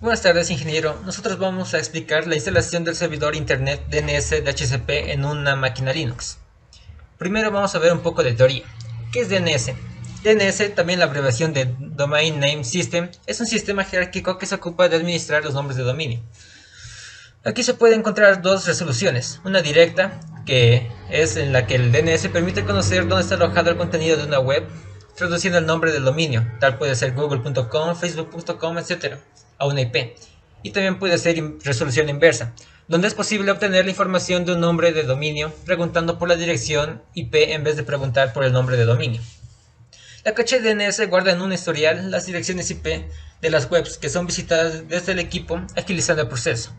Buenas tardes, ingeniero. Nosotros vamos a explicar la instalación del servidor Internet DNS de HCP en una máquina Linux. Primero vamos a ver un poco de teoría. ¿Qué es DNS? DNS, también la abreviación de Domain Name System, es un sistema jerárquico que se ocupa de administrar los nombres de dominio. Aquí se puede encontrar dos resoluciones. Una directa, que es en la que el DNS permite conocer dónde está alojado el contenido de una web, traduciendo el nombre del dominio, tal puede ser google.com, facebook.com, etc., a una IP. Y también puede ser resolución inversa, donde es posible obtener la información de un nombre de dominio preguntando por la dirección IP en vez de preguntar por el nombre de dominio. La caché DNS guarda en un historial las direcciones IP de las webs que son visitadas desde el equipo, agilizando el proceso.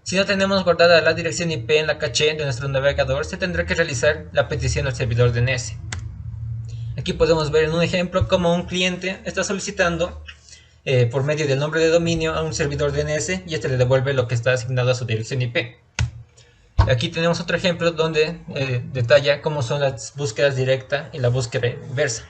Si no tenemos guardada la dirección IP en la caché de nuestro navegador, se tendrá que realizar la petición al servidor DNS. Aquí podemos ver en un ejemplo cómo un cliente está solicitando por medio del nombre de dominio a un servidor DNS y este le devuelve lo que está asignado a su dirección IP. Aquí tenemos otro ejemplo donde detalla cómo son las búsquedas directa y la búsqueda inversa.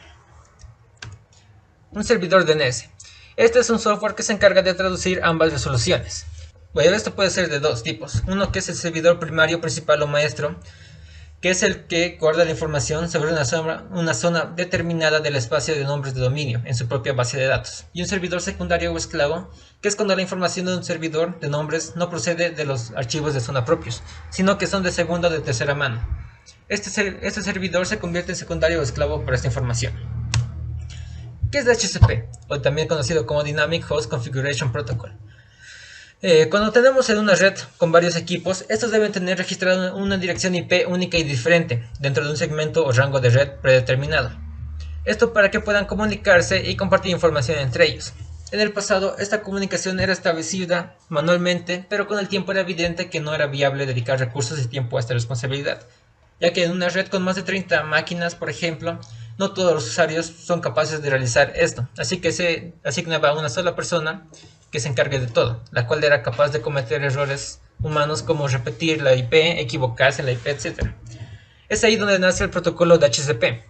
Un servidor DNS. Este es un software que se encarga de traducir ambas resoluciones. Bueno, esto puede ser de dos tipos. Uno que es el servidor primario, principal o maestro, que es el que guarda la información sobre una zona determinada del espacio de nombres de dominio en su propia base de datos. Y un servidor secundario o esclavo, que es cuando la información de un servidor de nombres no procede de los archivos de zona propios, sino que son de segunda o de tercera mano. Este servidor se convierte en secundario o esclavo para esta información. ¿Qué es DHCP? O también conocido como Dynamic Host Configuration Protocol. Cuando tenemos en una red con varios equipos, estos deben tener registrada una dirección IP única y diferente dentro de un segmento o rango de red predeterminado. Esto para que puedan comunicarse y compartir información entre ellos. En el pasado, esta comunicación era establecida manualmente, pero con el tiempo era evidente que no era viable dedicar recursos y tiempo a esta responsabilidad, ya que en una red con más de 30 máquinas, por ejemplo, no todos los usuarios son capaces de realizar esto, así que se asignaba a una sola persona que se encargue de todo, la cual era capaz de cometer errores humanos como repetir la IP, equivocarse en la IP, etc. Es ahí donde nace el protocolo de HCP.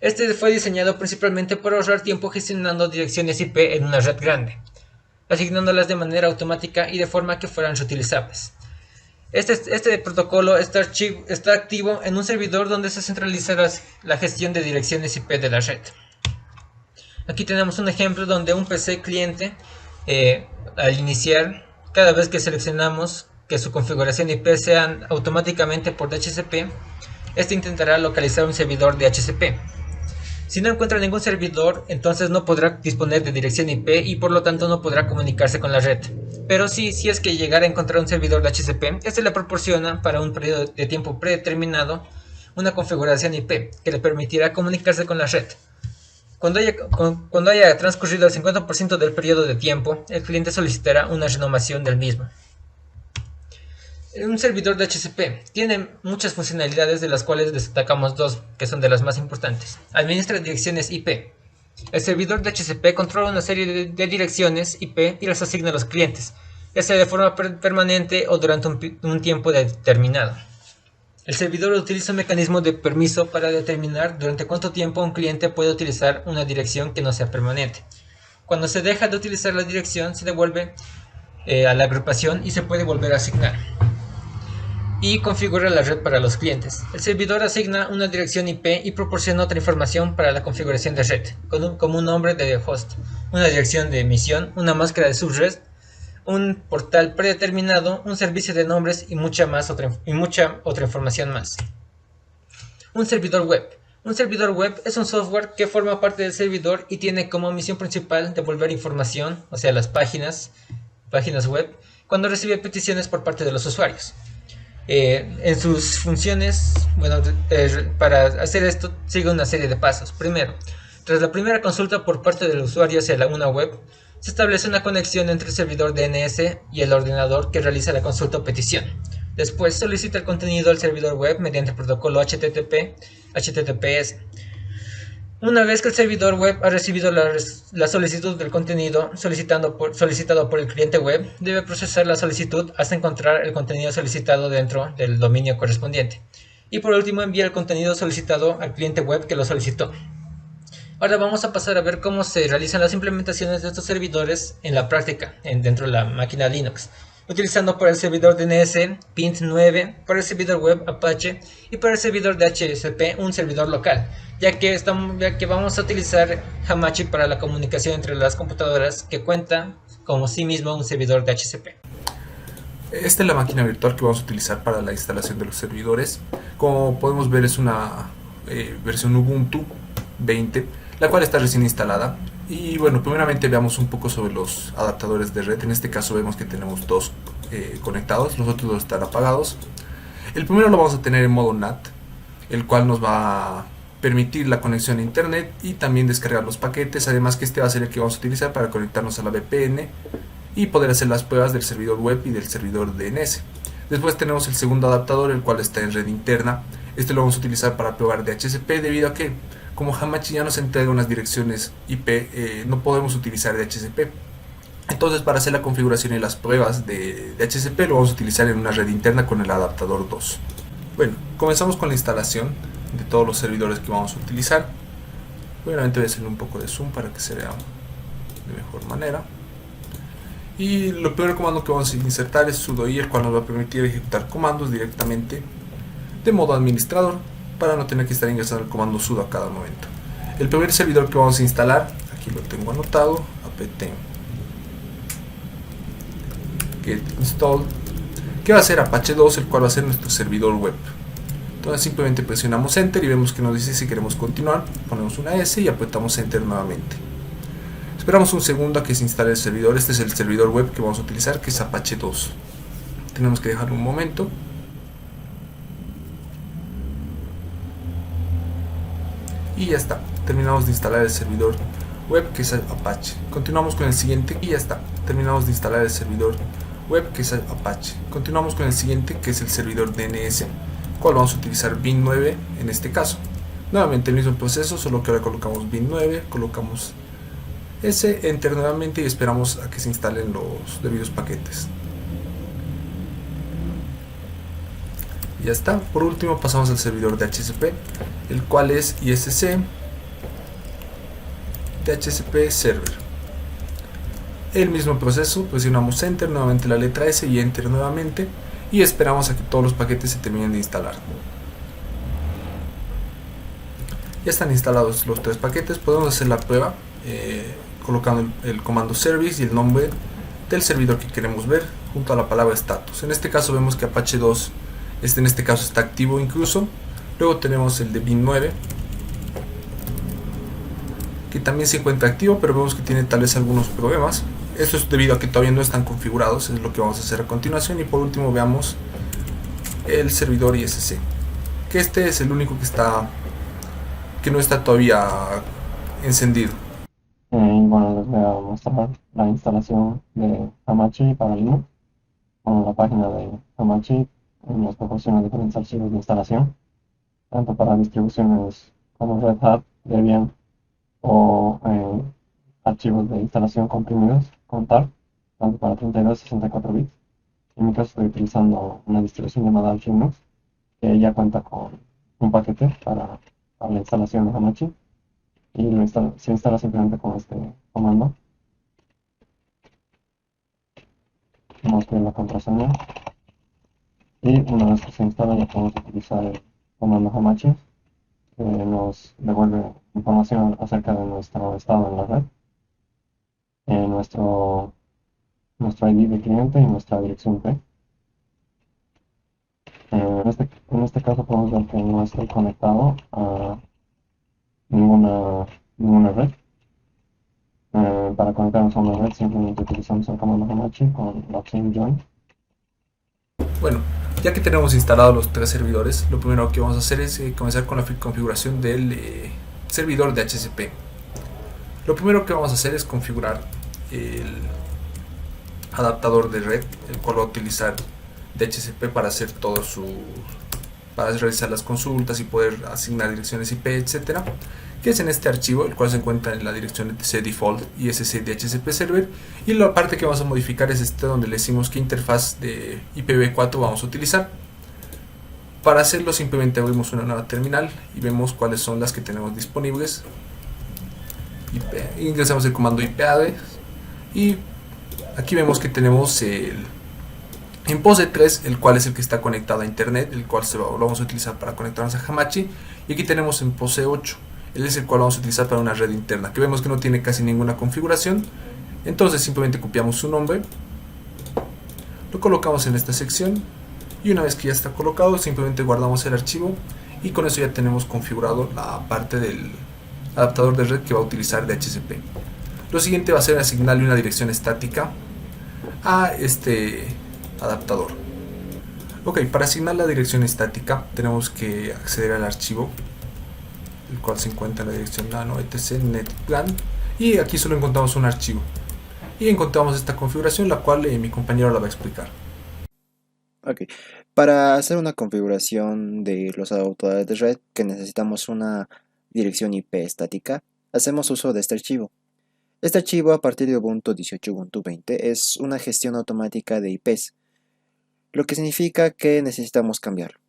Este fue diseñado principalmente para ahorrar tiempo gestionando direcciones IP en una red grande, asignándolas de manera automática y de forma que fueran reutilizables. Este protocolo está activo en un servidor donde se centraliza la gestión de direcciones IP de la red. Aquí tenemos un ejemplo donde un PC cliente, al iniciar, cada vez que seleccionamos que su configuración IP sea automáticamente por DHCP, este intentará localizar un servidor de DHCP. Si no encuentra ningún servidor, entonces no podrá disponer de dirección IP y por lo tanto no podrá comunicarse con la red. Pero si es que llegara a encontrar un servidor de HCP, este le proporciona para un periodo de tiempo predeterminado una configuración IP que le permitirá comunicarse con la red. Cuando haya transcurrido el 50% del periodo de tiempo, el cliente solicitará una renovación del mismo. Un servidor de HCP tiene muchas funcionalidades, de las cuales destacamos dos, que son de las más importantes. Administra direcciones IP. El servidor de HCP controla una serie de direcciones IP y las asigna a los clientes, ya sea de forma permanente o durante un tiempo determinado. El servidor utiliza un mecanismo de permiso para determinar durante cuánto tiempo un cliente puede utilizar una dirección que no sea permanente. Cuando se deja de utilizar la dirección, se devuelve a la agrupación y se puede volver a asignar. Y configura la red para los clientes. El servidor asigna una dirección IP y proporciona otra información para la configuración de red, como un nombre de host, una dirección de emisión, una máscara de subred, un portal predeterminado, un servicio de nombres y mucha otra información más. Un servidor web. Un servidor web es un software que forma parte del servidor y tiene como misión principal devolver información, o sea, las páginas web, cuando recibe peticiones por parte de los usuarios. En sus funciones, para hacer esto sigue una serie de pasos. Primero, tras la primera consulta por parte del usuario hacia una web, se establece una conexión entre el servidor DNS y el ordenador que realiza la consulta o petición. Después solicita el contenido al servidor web mediante el protocolo HTTPS. Una vez que el servidor web ha recibido la solicitud del contenido solicitado por el cliente web, debe procesar la solicitud hasta encontrar el contenido solicitado dentro del dominio correspondiente. Y por último, envía el contenido solicitado al cliente web que lo solicitó. Ahora vamos a pasar a ver cómo se realizan las implementaciones de estos servidores en la práctica, dentro de la máquina Linux, utilizando para el servidor DNS Pint9, para el servidor web Apache y para el servidor DHCP un servidor local, ya que vamos a utilizar Hamachi para la comunicación entre las computadoras, que cuenta como sí mismo un servidor DHCP. Esta es la máquina virtual que vamos a utilizar para la instalación de los servidores. Como podemos ver, es una versión Ubuntu 20, la cual está recién instalada. Y bueno, primeramente veamos un poco sobre los adaptadores de red. En este caso vemos que tenemos dos conectados, los otros dos están apagados. El primero lo vamos a tener en modo NAT, el cual nos va a permitir la conexión a internet y también descargar los paquetes. Además que este va a ser el que vamos a utilizar para conectarnos a la VPN y poder hacer las pruebas del servidor web y del servidor DNS. Después tenemos el segundo adaptador, el cual está en red interna. Este lo vamos a utilizar para probar DHCP, debido a que como Hamachi ya nos entrega unas direcciones IP, no podemos utilizar DHCP. Entonces, para hacer la configuración y las pruebas de DHCP lo vamos a utilizar en una red interna con el adaptador 2. Bueno, comenzamos con la instalación de todos los servidores que vamos a utilizar. Obviamente voy a hacerle un poco de zoom para que se vea de mejor manera. Y lo primer comando que vamos a insertar es sudo i, el cual nos va a permitir ejecutar comandos directamente de modo administrador, para no tener que estar ingresando el comando sudo a cada momento. El primer servidor que vamos a instalar, aquí lo tengo anotado, apt get install, que va a ser Apache 2, el cual va a ser nuestro servidor web. Entonces simplemente presionamos enter y vemos que nos dice si queremos continuar, ponemos una S y apretamos enter nuevamente. Esperamos un segundo a que se instale el servidor. Este es el servidor web que vamos a utilizar, que es Apache 2. Tenemos que dejarlo un momento. Y ya está. Terminamos de instalar el servidor web, que es Apache. Continuamos con el siguiente y ya está. Terminamos de instalar el servidor web, que es Apache. Continuamos con el siguiente, que es el servidor DNS, cual vamos a utilizar Bin9 en este caso. Nuevamente el mismo proceso, solo que ahora colocamos Bin9, colocamos ese, enter nuevamente y esperamos a que se instalen los debidos paquetes. Ya está. Por último pasamos al servidor DHCP, el cual es ISC DHCP Server. El mismo proceso, presionamos enter, nuevamente la letra S y enter nuevamente y esperamos a que todos los paquetes se terminen de instalar. Ya están instalados los tres paquetes. Podemos hacer la prueba colocando el comando service y el nombre del servidor que queremos ver junto a la palabra status. En este caso vemos que Apache 2 en este caso está activo incluso. Luego tenemos el de Bin9, que también se encuentra activo, pero vemos que tiene tal vez algunos problemas. Esto es debido a que todavía no están configurados, es lo que vamos a hacer a continuación. Y por último veamos el servidor ISC, que este es el único que no está todavía encendido. Bueno, les voy a mostrar la instalación de Hamachi para Linux. Bueno, la página de Hamachi nos proporciona diferentes archivos de instalación, tanto para distribuciones como Red Hat, Debian o archivos de instalación comprimidos con TAR, tanto para 32 y 64 bits. En mi caso estoy utilizando una distribución llamada Arch Linux, que ya cuenta con un paquete para la instalación de Hamachi, y se instala simplemente con este comando. Vamos a ver la contraseña, y una vez que se instala ya podemos utilizar el comando Hamachi, que nos devuelve información acerca de nuestro estado en la red, nuestro ID de cliente y nuestra dirección IP. En este caso podemos ver que no estoy conectado a ninguna red. Para conectarnos a una red simplemente utilizamos el comando Hamachi con la opción Join. Bueno, ya que tenemos instalados los tres servidores, lo primero que vamos a hacer es comenzar con la configuración del servidor de DHCP. Lo primero que vamos a hacer es configurar el adaptador de red, el cual va a utilizar DHCP para hacer para realizar las consultas y poder asignar direcciones IP, etcétera, que es en este archivo, el cual se encuentra en la dirección etc default ISC DHCP server. Y la parte que vamos a modificar es donde le decimos qué interfaz de IPv4 vamos a utilizar. Para hacerlo simplemente abrimos una nueva terminal y vemos cuáles son las que tenemos disponibles. ingresamos el comando IP address y aquí vemos que tenemos en POSE 3, el cual es el que está conectado a internet, el cual lo vamos a utilizar para conectarnos a Hamachi, y aquí tenemos en POSE 8, él es el cual vamos a utilizar para una red interna, que vemos que no tiene casi ninguna configuración. Entonces simplemente copiamos su nombre, lo colocamos en esta sección y una vez que ya está colocado simplemente guardamos el archivo y con eso ya tenemos configurado la parte del adaptador de red que va a utilizar DHCP. Lo siguiente va a ser asignarle una dirección estática a este adaptador. Ok, para asignar la dirección estática tenemos que acceder al archivo, el cual se encuentra en la dirección nano etc netplan, y aquí solo encontramos un archivo y encontramos esta configuración, la cual mi compañero la va a explicar. Ok, para hacer una configuración de los adaptadores de red que necesitamos una dirección IP estática, hacemos uso de este archivo. Este archivo a partir de Ubuntu 18 Ubuntu 20 es una gestión automática de IPs, lo que significa que necesitamos cambiarlo.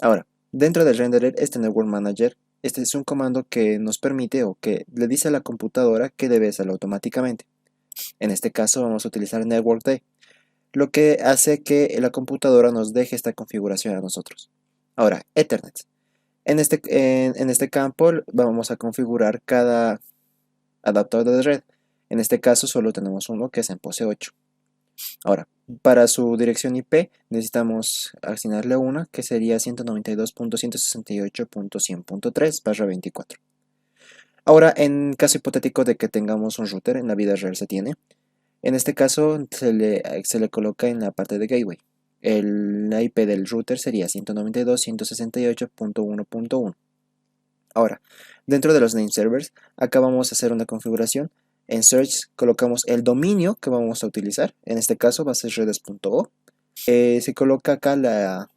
Ahora, dentro del renderer este Network Manager, este es un comando que nos permite o que le dice a la computadora que debe hacerlo automáticamente. En este caso vamos a utilizar networkd, lo que hace que la computadora nos deje esta configuración a nosotros. Ahora, Ethernet. En este campo vamos a configurar cada adaptador de red. En este caso solo tenemos uno que es en POSE 8. Ahora, para su dirección IP necesitamos asignarle una que sería 192.168.100.3/24. Ahora, en caso hipotético de que tengamos un router, en la vida real se tiene, en este caso se le coloca en la parte de gateway. La IP del router sería 192.168.1.1. Ahora, dentro de los name servers, acá vamos a hacer una configuración. En search colocamos el dominio que vamos a utilizar, en este caso va a ser redes.o. Se coloca acá la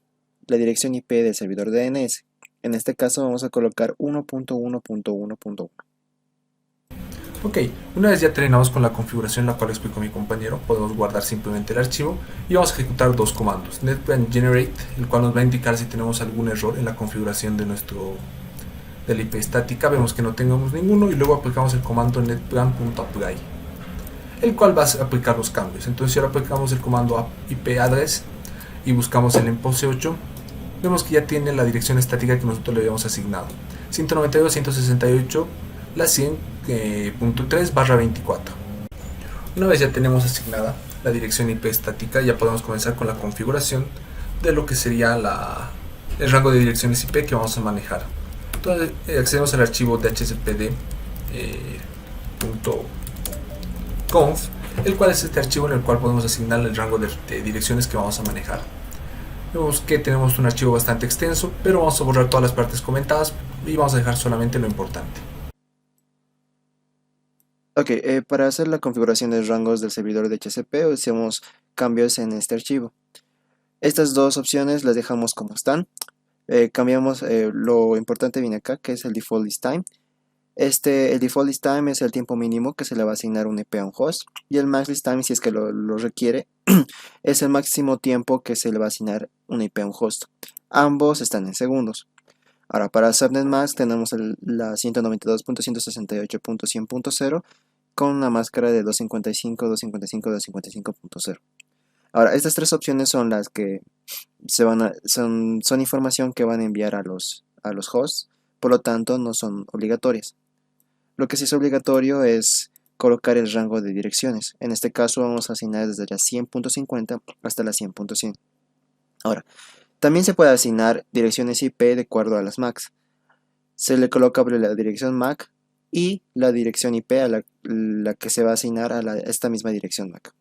dirección IP del servidor DNS. En este caso vamos a colocar 1.1.1.1. Ok, una vez ya terminamos con la configuración, la cual explicó mi compañero, podemos guardar simplemente el archivo y vamos a ejecutar dos comandos. Netplan generate, el cual nos va a indicar si tenemos algún error en la configuración de la IP estática. Vemos que no tengamos ninguno y luego aplicamos el comando netplan.apply, el cual va a aplicar los cambios. Entonces si ahora aplicamos el comando IP address y buscamos el en POSE 8, vemos que ya tiene la dirección estática que nosotros le habíamos asignado, 192.168 la 100.3/24. Una vez ya tenemos asignada la dirección IP estática, ya podemos comenzar con la configuración de lo que sería el rango de direcciones IP que vamos a manejar. Entonces accedemos al archivo dhcpd.conf, el cual es este archivo en el cual podemos asignar el rango de direcciones que vamos a manejar. Vemos que tenemos un archivo bastante extenso, pero vamos a borrar todas las partes comentadas y vamos a dejar solamente lo importante. Ok, para hacer la configuración de rangos del servidor de DHCP hacemos cambios en este archivo. Estas dos opciones las dejamos como están. Cambiamos, lo importante viene acá, que es el default list time. El default list time es el tiempo mínimo que se le va a asignar un IP a un host, y el max list time, si es que lo requiere, es el máximo tiempo que se le va a asignar un IP a un host. Ambos están en segundos. Ahora, para subnet max tenemos la 192.168.100.0 con una máscara de 255, 255, 255.0. Ahora, estas tres opciones son las que son información que van a enviar a los hosts, por lo tanto no son obligatorias. Lo que sí es obligatorio es colocar el rango de direcciones. En este caso vamos a asignar desde la 100.50 hasta la 100.100. Ahora, también se puede asignar direcciones IP de acuerdo a las MACs. Se le coloca la dirección MAC y la dirección IP a la que se va a asignar a esta misma dirección MAC.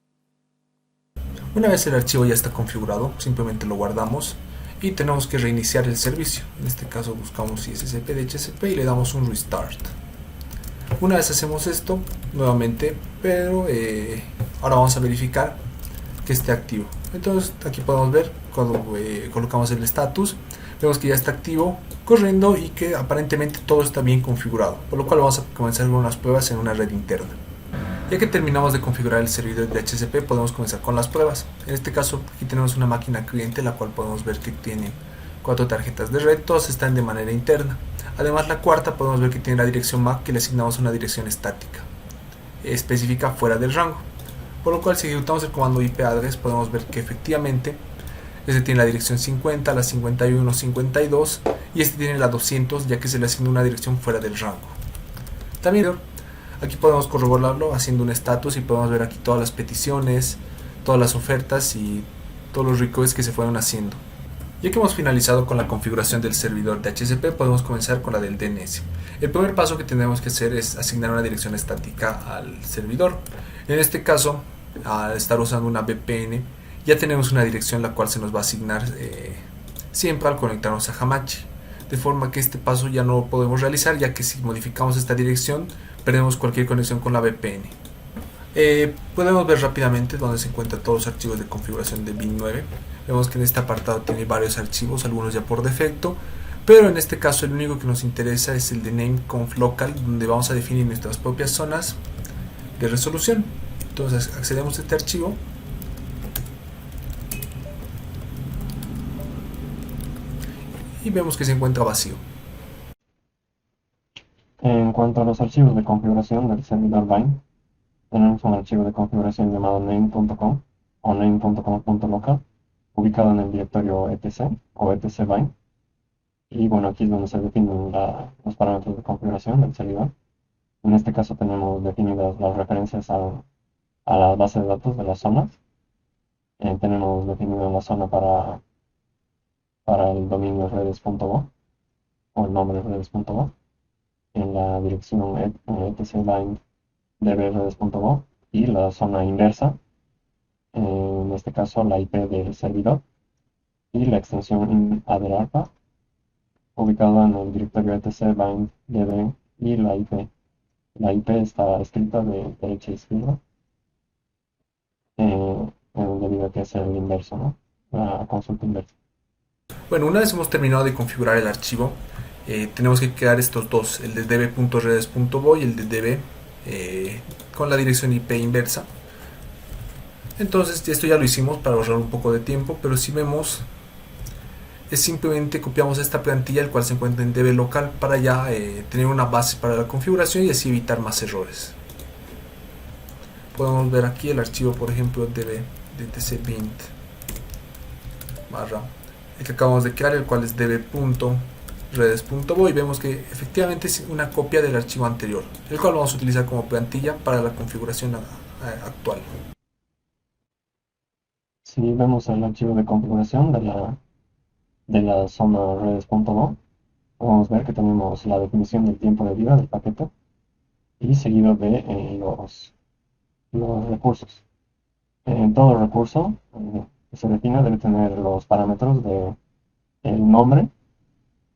Una vez el archivo ya está configurado, simplemente lo guardamos y tenemos que reiniciar el servicio. En este caso buscamos ISSP DHCP y le damos un restart. Una vez hacemos esto nuevamente, pero ahora vamos a verificar que esté activo. Entonces aquí podemos ver cuando colocamos el status, vemos que ya está activo, corriendo y que aparentemente todo está bien configurado, por lo cual vamos a comenzar con unas pruebas en una red interna. Ya que terminamos de configurar el servidor de DHCP, podemos comenzar con las pruebas. En este caso aquí tenemos una máquina cliente, la cual podemos ver que tiene 4 tarjetas de red, todas están de manera interna. Además, la cuarta podemos ver que tiene la dirección MAC, que le asignamos una dirección estática específica fuera del rango, por lo cual si ejecutamos el comando IP address podemos ver que efectivamente este tiene la dirección 50, la 51, 52 y este tiene la 200, ya que se le asignó una dirección fuera del rango. También aquí podemos corroborarlo haciendo un status y podemos ver aquí todas las peticiones, todas las ofertas y todos los requests que se fueron haciendo. Ya que hemos finalizado con la configuración del servidor de DHCP, podemos comenzar con la del DNS. El primer paso que tenemos que hacer es asignar una dirección estática al servidor. En este caso, al estar usando una VPN, ya tenemos una dirección la cual se nos va a asignar siempre al conectarnos a Hamachi. De forma que este paso ya no lo podemos realizar, ya que si modificamos esta dirección, perdemos cualquier conexión con la VPN. Podemos ver rápidamente donde se encuentran todos los archivos de configuración de Win9. Vemos que en este apartado tiene varios archivos, algunos ya por defecto, pero en este caso el único que nos interesa es el de nameconf local, donde vamos a definir nuestras propias zonas de resolución. Entonces accedemos a este archivo y vemos que se encuentra vacío. En cuanto a los archivos de configuración del servidor Vine, tenemos un archivo de configuración llamado name.com o name.com.local, ubicado en el directorio etc o etc Vine. Y bueno, aquí es donde se definen los parámetros de configuración del servidor. En este caso tenemos definidas las referencias a la base de datos de las zonas. Tenemos definido la zona para el dominio redes.bo o el nombre redes.bo. En la dirección etc Vine dbredes.bo y la zona inversa, en este caso la IP del servidor y la extensión adderarpa ubicada en el directorio etc bind db y la IP. La IP está escrita de derecha a izquierda debido a que es el inverso, ¿no? La consulta inversa. Bueno, una vez hemos terminado de configurar el archivo, tenemos que crear estos dos, el de db.redes.bo y el de db con la dirección IP inversa. Entonces esto ya lo hicimos para ahorrar un poco de tiempo, pero si vemos es simplemente copiamos esta plantilla el cual se encuentra en db local para ya tener una base para la configuración y así evitar más errores. Podemos ver aquí el archivo, por ejemplo, db dtcbint barra el que acabamos de crear, el cual es db.redes.bo, y vemos que efectivamente es una copia del archivo anterior, el cual vamos a utilizar como plantilla para la configuración actual. Si vemos el archivo de configuración de la zona redes.bo, podemos ver que tenemos la definición del tiempo de vida del paquete y seguido de los recursos. Todo recurso que se define debe tener los parámetros de el nombre,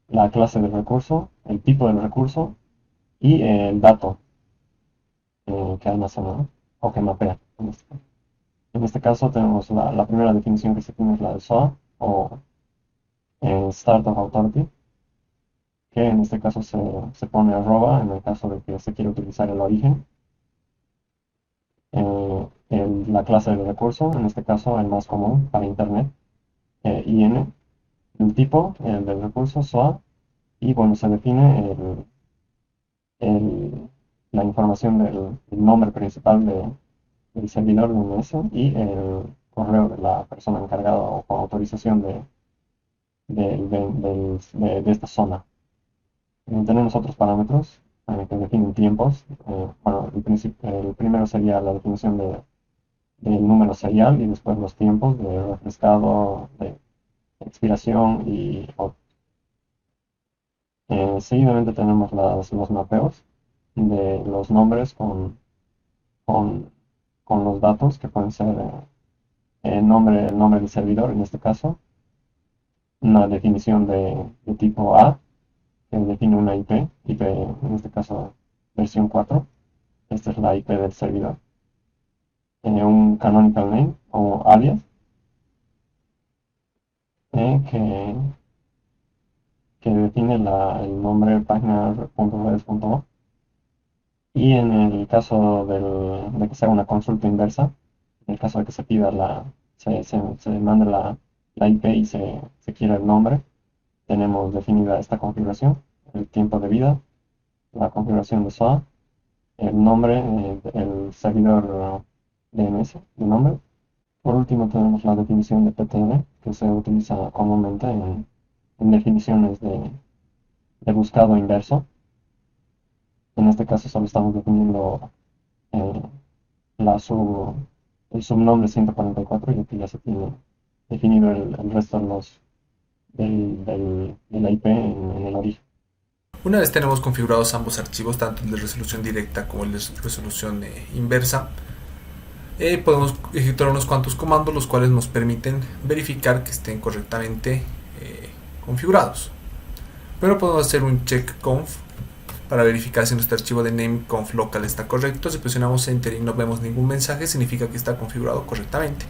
la clase del recurso, el tipo del recurso y el dato que almacena, ¿no? O que mapea. En este caso tenemos la primera definición que se tiene es la de SOA o Start of Authority, que en este caso se pone arroba en el caso de que se quiere utilizar el origen. La clase del recurso, en este caso el más común para internet, IN, el tipo del recurso, SOA, y bueno, se define la información del nombre principal del servidor DNS y el correo de la persona encargada o con autorización de esta zona. Tenemos otros parámetros que definen tiempos. Bueno, el primero sería la definición del número serial y después los tiempos de refrescado, de expiración y seguidamente tenemos los mapeos de los nombres con los datos que pueden ser el nombre del servidor en este caso, una definición de tipo A que define una IP en este caso versión 4, esta es la IP del servidor, un canonical name o alias que define el nombre página.redes.bo. Y en el caso de que sea una consulta inversa, en el caso de que se pida se mande la IP y se quiera el nombre, tenemos definida esta configuración, el tiempo de vida, la configuración de SOA, el nombre, el servidor DNS de nombre. Por último tenemos la definición de PTN, que se utiliza comúnmente en definiciones de buscado inverso. En este caso solo estamos definiendo eh, el subnombre 144, y aquí ya se tiene definido el resto de de la IP en el origen. Una vez tenemos configurados ambos archivos, tanto el de resolución directa como el de resolución inversa, podemos ejecutar unos cuantos comandos los cuales nos permiten verificar que estén correctamente configurados. Pero podemos hacer un check conf para verificar si nuestro archivo de nameconf local está correcto. Si presionamos enter y no vemos ningún mensaje, significa que está configurado correctamente.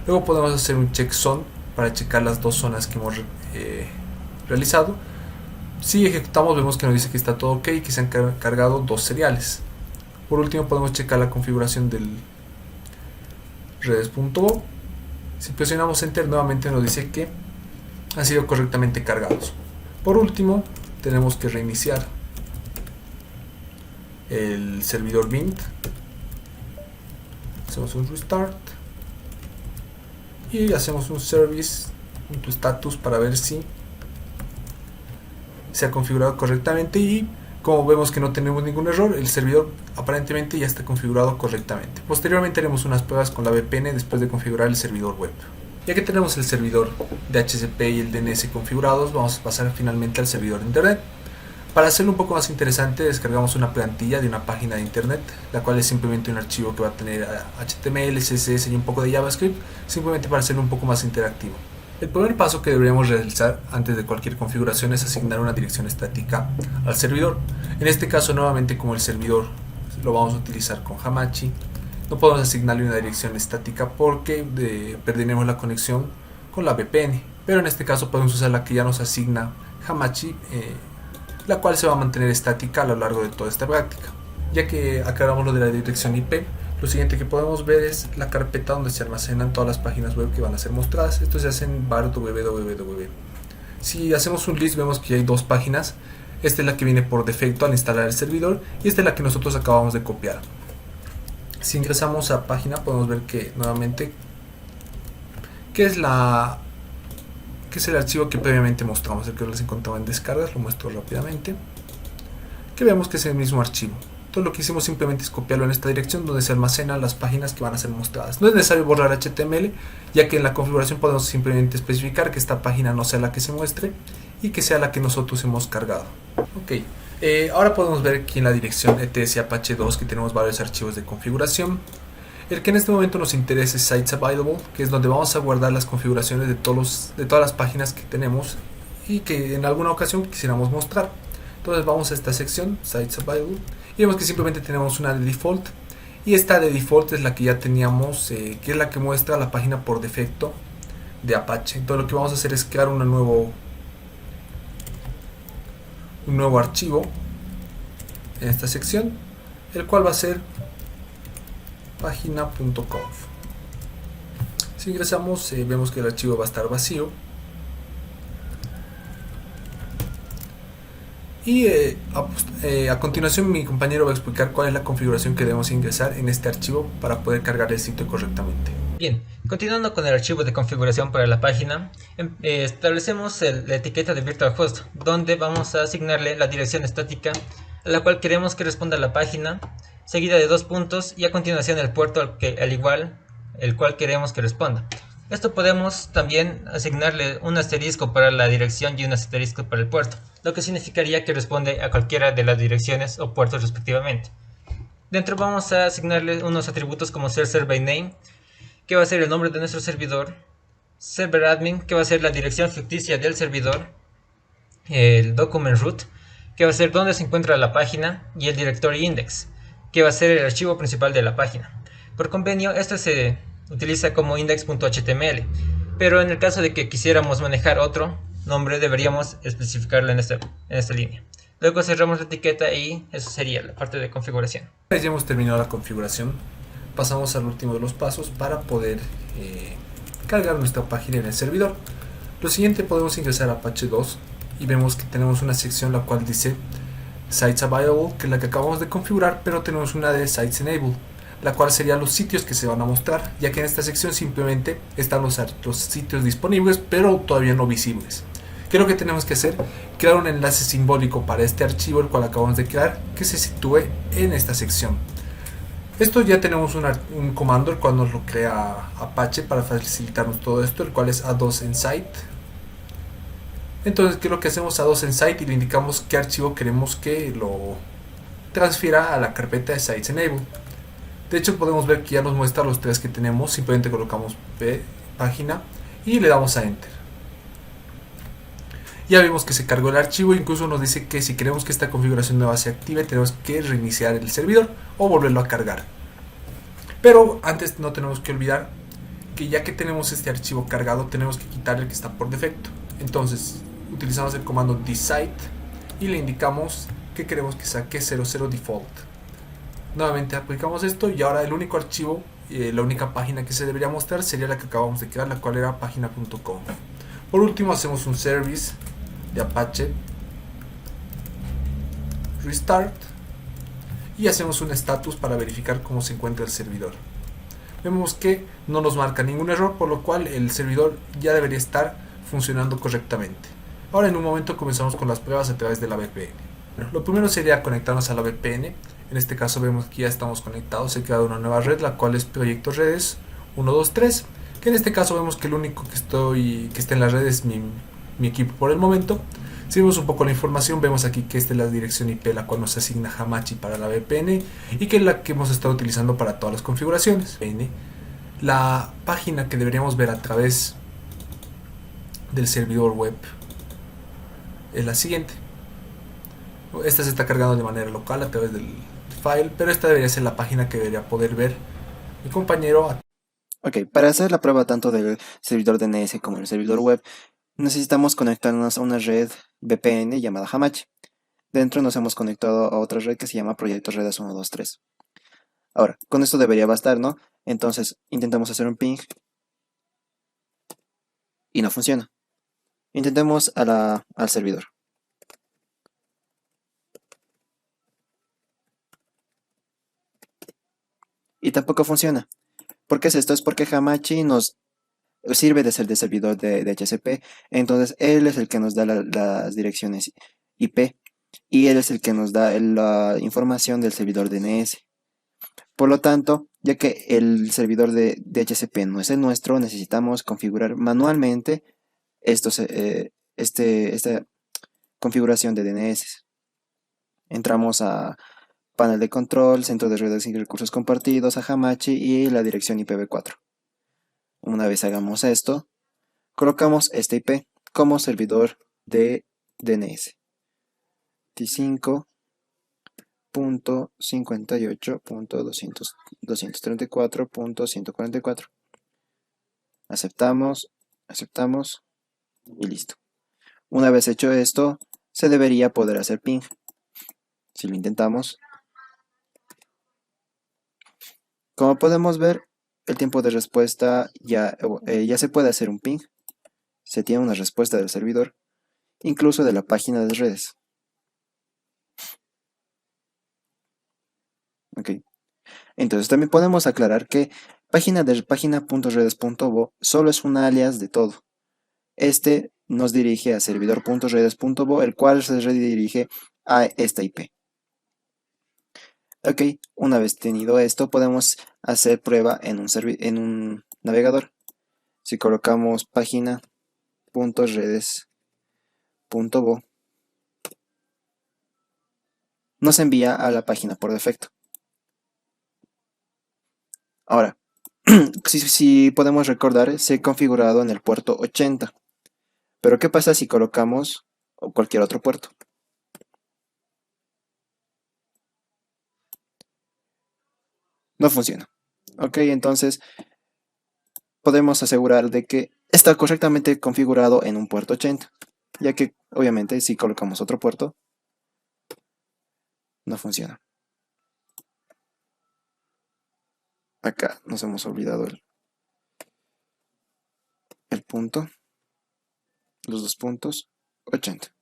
Luego podemos hacer un checksum para checar las dos zonas que hemos realizado. Si ejecutamos, vemos que nos dice que está todo ok y que se han cargado dos seriales. Por último, podemos checar la configuración del redes.o. Si presionamos enter, nuevamente nos dice que han sido correctamente cargados. Por último, tenemos que reiniciar el servidor Vint. Hacemos un restart y hacemos un service.status para ver si se ha configurado correctamente, y como vemos que no tenemos ningún error, el servidor aparentemente ya está configurado correctamente. Posteriormente haremos unas pruebas con la VPN después de configurar el servidor web. Ya que tenemos el servidor DHCP y el DNS configurados, vamos a pasar finalmente al servidor de internet. Para hacerlo un poco más interesante, descargamos una plantilla de una página de internet, la cual es simplemente un archivo que va a tener HTML, CSS y un poco de JavaScript, simplemente para hacerlo un poco más interactivo. El primer paso que deberíamos realizar antes de cualquier configuración es asignar una dirección estática al servidor. En este caso, nuevamente, como el servidor lo vamos a utilizar con Hamachi, no podemos asignarle una dirección estática porque perderemos la conexión con la VPN. Pero en este caso podemos usar la que ya nos asigna Hamachi, la cual se va a mantener estática a lo largo de toda esta práctica. Ya que aclaramos lo de la dirección IP, lo siguiente que podemos ver es la carpeta donde se almacenan todas las páginas web que van a ser mostradas. Esto se hace en var www. Si hacemos un list, vemos que hay dos páginas. Esta es la que viene por defecto al instalar el servidor y esta es la que nosotros acabamos de copiar. Si ingresamos a página, podemos ver que nuevamente que es el archivo que previamente mostramos, el que les encontraba en descargas. Lo muestro rápidamente, que vemos que es el mismo archivo. Todo lo que hicimos simplemente es copiarlo en esta dirección donde se almacenan las páginas que van a ser mostradas. No es necesario borrar HTML, ya que en la configuración podemos simplemente especificar que esta página no sea la que se muestre y que sea la que nosotros hemos cargado. Ok, ahora podemos ver aquí en la dirección ETS Apache 2 que tenemos varios archivos de configuración. El que en este momento nos interesa es Sites Available, que es donde vamos a guardar las configuraciones de todas las páginas que tenemos y que en alguna ocasión quisiéramos mostrar. Entonces vamos a esta sección, Sites Available, y vemos que simplemente tenemos una de default, y esta de default es la que ya teníamos, que es la que muestra la página por defecto de Apache. Entonces lo que vamos a hacer es crear un nuevo archivo en esta sección, el cual va a ser página.conf. Si ingresamos, vemos que el archivo va a estar vacío. Y a continuación mi compañero va a explicar cuál es la configuración que debemos ingresar en este archivo para poder cargar el sitio correctamente. Bien, continuando con el archivo de configuración para la página, establecemos la etiqueta de virtual host, donde vamos a asignarle la dirección estática a la cual queremos que responda la página, seguida de 2 puntos y a continuación el puerto el cual queremos que responda. Esto podemos también asignarle un asterisco para la dirección y un asterisco para el puerto, lo que significaría que responde a cualquiera de las direcciones o puertos respectivamente. Dentro vamos a asignarle unos atributos como ser server name, que va a ser el nombre de nuestro servidor, server admin, que va a ser la dirección ficticia del servidor, el document root, que va a ser donde se encuentra la página, y el directory index, que va a ser el archivo principal de la página. Por convenio, esto se utiliza como index.html, pero en el caso de que quisiéramos manejar otro nombre, deberíamos especificarlo en esta línea. Luego cerramos la etiqueta y eso sería la parte de configuración. Ya hemos terminado la configuración, pasamos al último de los pasos para poder cargar nuestra página en el servidor. Lo siguiente, podemos ingresar a Apache 2 y vemos que tenemos una sección la cual dice Sites Available, que es la que acabamos de configurar, pero tenemos una de Sites Enabled, la cual sería los sitios que se van a mostrar, ya que en esta sección simplemente están los sitios disponibles, pero todavía no visibles. ¿Qué es lo que tenemos que hacer? Crear un enlace simbólico para este archivo, el cual acabamos de crear, que se sitúe en esta sección. Esto ya tenemos un comando, el cual nos lo crea Apache para facilitarnos todo esto, el cual es add2 en site. Entonces, ¿qué es lo que hacemos? Add2 en site y le indicamos qué archivo queremos que lo transfiera a la carpeta de Sites Enabled. De hecho, podemos ver que ya nos muestra los tres que tenemos. Simplemente colocamos página y le damos a Enter. Ya vemos que se cargó el archivo, incluso nos dice que si queremos que esta configuración nueva se active, tenemos que reiniciar el servidor o volverlo a cargar. Pero antes no tenemos que olvidar que ya que tenemos este archivo cargado, tenemos que quitar el que está por defecto. Entonces, utilizamos el comando dsite y le indicamos que queremos que saque 00 default. Nuevamente aplicamos esto y ahora el único archivo, la única página que se debería mostrar sería la que acabamos de crear, la cual era página.com. Por último, hacemos un service de Apache restart y hacemos un status para verificar cómo se encuentra el servidor. Vemos que no nos marca ningún error, por lo cual el servidor ya debería estar funcionando correctamente. Ahora en un momento comenzamos con las pruebas a través de la VPN. Lo primero sería conectarnos a la VPN. En este caso vemos que ya estamos conectados, se ha creado una nueva red, la cual es Proyecto Redes 123, que en este caso vemos que el único que está en la red es mi equipo por el momento. Si vemos un poco la información, vemos aquí que esta es la dirección IP la cual nos asigna Hamachi para la VPN y que es la que hemos estado utilizando para todas las configuraciones. La página que deberíamos ver a través del servidor web es la siguiente. Esta se está cargando de manera local a través del file, pero esta debería ser la página que debería poder ver mi compañero. Ok, para hacer la prueba tanto del servidor DNS como del servidor web, necesitamos conectarnos a una red VPN llamada Hamachi. Dentro nos hemos conectado a otra red que se llama Proyecto Redes 123. Ahora, con esto debería bastar, ¿no? Entonces, intentamos hacer un ping y no funciona. Intentemos al servidor. Y tampoco funciona. ¿Por qué es esto? Es porque Hamachi nos sirve de ser de servidor de DHCP. Entonces, él es el que nos da las direcciones IP y él es el que nos da la información del servidor DNS. Por lo tanto, ya que el servidor de DHCP no es el nuestro, necesitamos configurar manualmente esta configuración de DNS. Entramos a panel de control, centro de redes y recursos compartidos, a Hamachi y la dirección IPv4. Una vez hagamos esto, colocamos este IP como servidor de DNS. 25.58.234.144. Aceptamos y listo. Una vez hecho esto, se debería poder hacer ping. Si lo intentamos, como podemos ver, el tiempo de respuesta ya se puede hacer un ping. Se tiene una respuesta del servidor, incluso de la página de redes. Ok. Entonces también podemos aclarar que página.redes.bo solo es un alias de todo. Este nos dirige a servidor.redes.bo, el cual se redirige a esta IP. Ok, una vez tenido esto, podemos hacer prueba en un navegador. Si colocamos página.redes.bo, nos envía a la página por defecto. Ahora, si podemos recordar, se ha configurado en el puerto 80. Pero ¿qué pasa si colocamos cualquier otro puerto? No funciona. Ok, entonces podemos asegurar de que está correctamente configurado en un puerto 80, ya que obviamente si colocamos otro puerto, no funciona. Acá nos hemos olvidado el punto, los dos puntos, 80.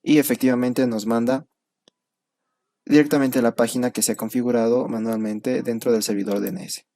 y efectivamente nos manda directamente a la página que se ha configurado manualmente dentro del servidor DNS.